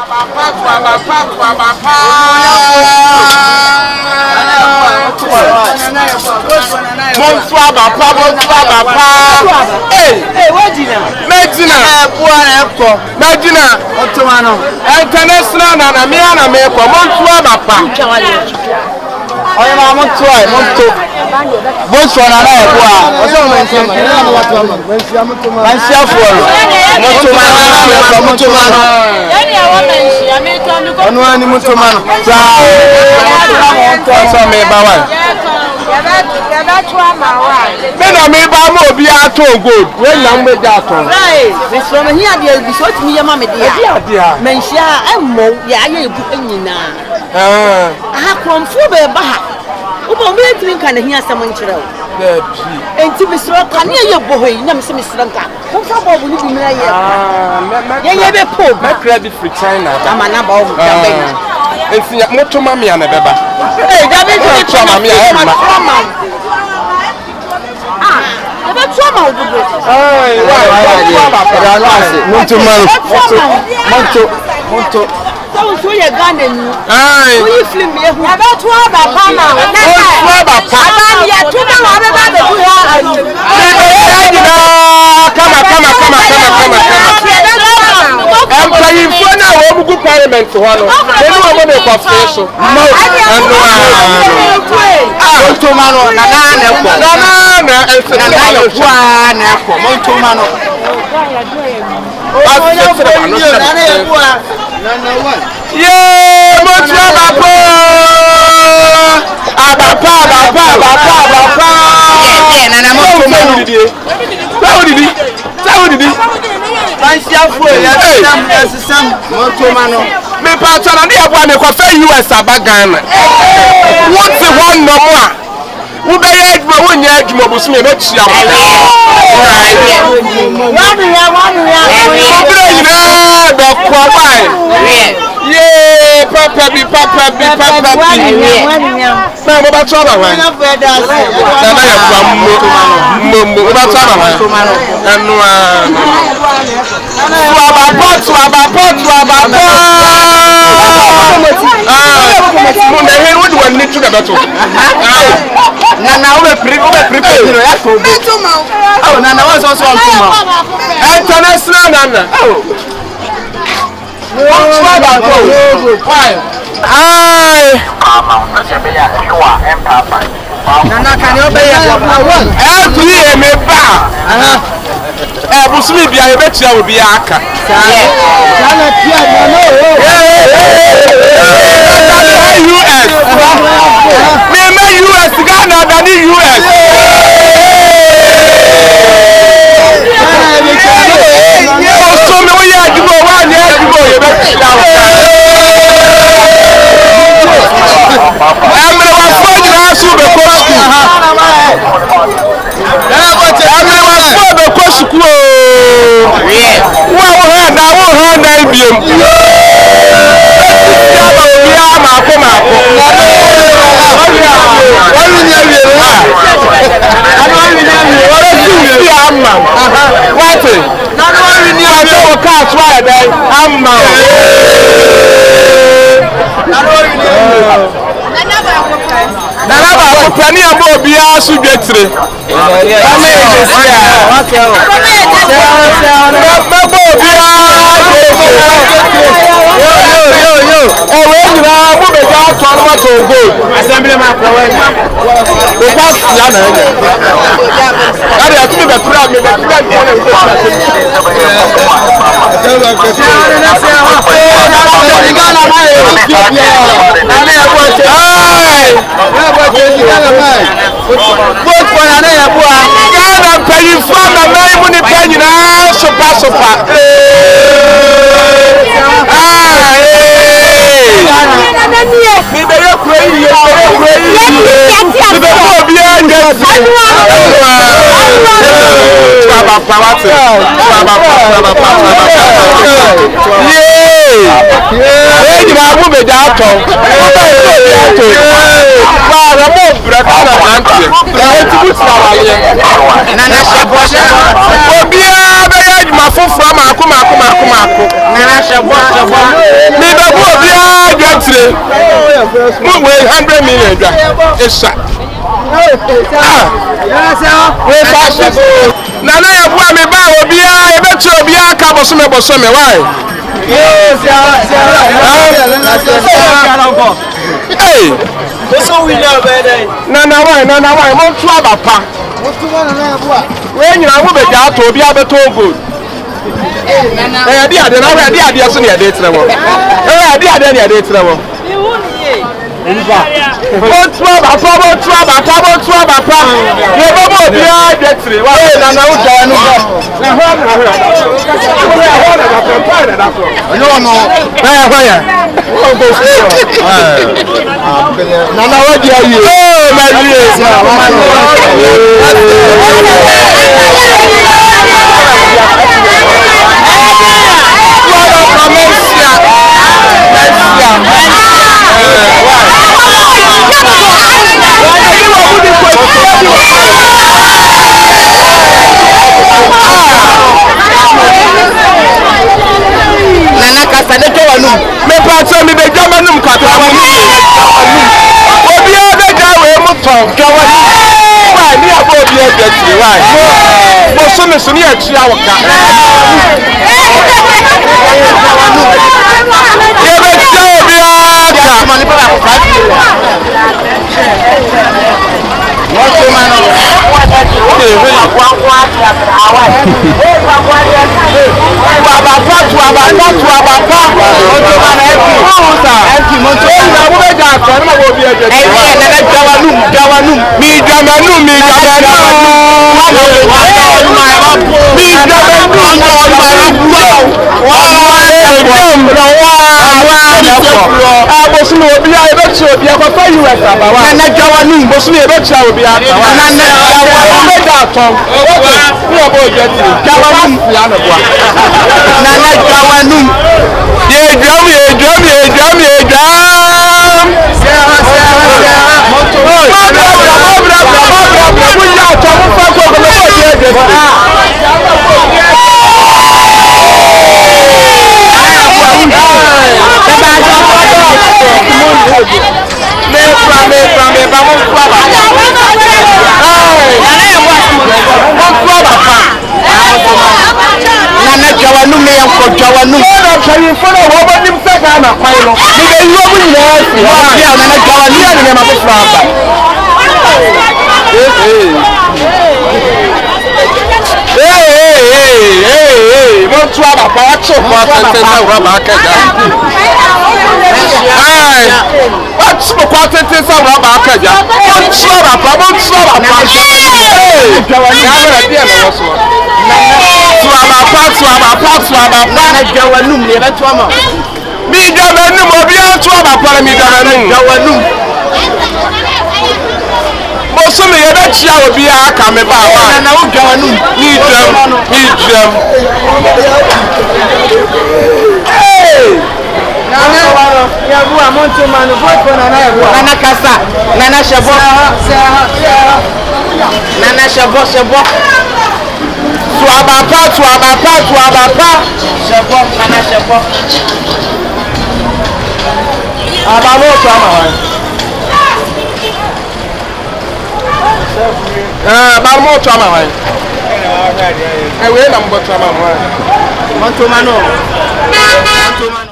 Hey, what did you Medina, Ottomano, International, and Amiana, I am a Monto. Both one and I Ubo me tin kan hia saman kirau enti misro kan ye bohoi na me misranka ko fa bobu ni bimira ye be po me credit free China amana ba o da be enti motoma me ana beba da be toma me a ma da toma o bugo Monto so ye Ghana ni we film ye hu aba to aba pa na aba ya to na aba ba be hu na wo bugu parliament ho no enu wo be kwa fresh Monto mano na yeah, Monto me patana ndi abua me kwa fe US abagana what the one no more wo be ye aduma wo nya aduma bosu me chia mo yeah papa bi na mo ba twa ba wan na ya kwa mo ba twa ba wan anu mo na he wo de wan ni tu da beto na we prepare you ya ko be oh na wa so international na Nana can you be me ba busumi bia e betia obi aka Ghana tia no US me US Ghana than US so me we ya dibo wa ni dibo e betia Penny about Bia Sugetri. Vote for an airboy. I'm paying for my money, paying sopa. Me ye mo we 100 million dwa esa na na ya bua me ba obia e betu obia ka boso me why hey so we know better na why mo tu abapa we nyina wo be ja to obia be to good dia de na dia so ne dia tere wo dia ne dia tere wo Bontu abapa. Ye bobo bia detri. Wa na na uja nu go. Na ho na. Yo no. Ya. O go so. Na na wa dia yi. Oh, ma Nana kasade to wanu me pato mi be jama num kata wanu obi a be jawe mu ton kawani wa ni abo obi e detri wa mo so me so ni achi awoka ye be jawe bi aka mani pa ko 5 What's man? So me ebe chia obi aka me ba wa na wo dwa nu ni dwam ya bu amonto manu vote na ya bu na kasa na shebo na shebo so abapa shebo na shebo abalo to ama ba mo to ama wa we na mbo to ama wa monto mano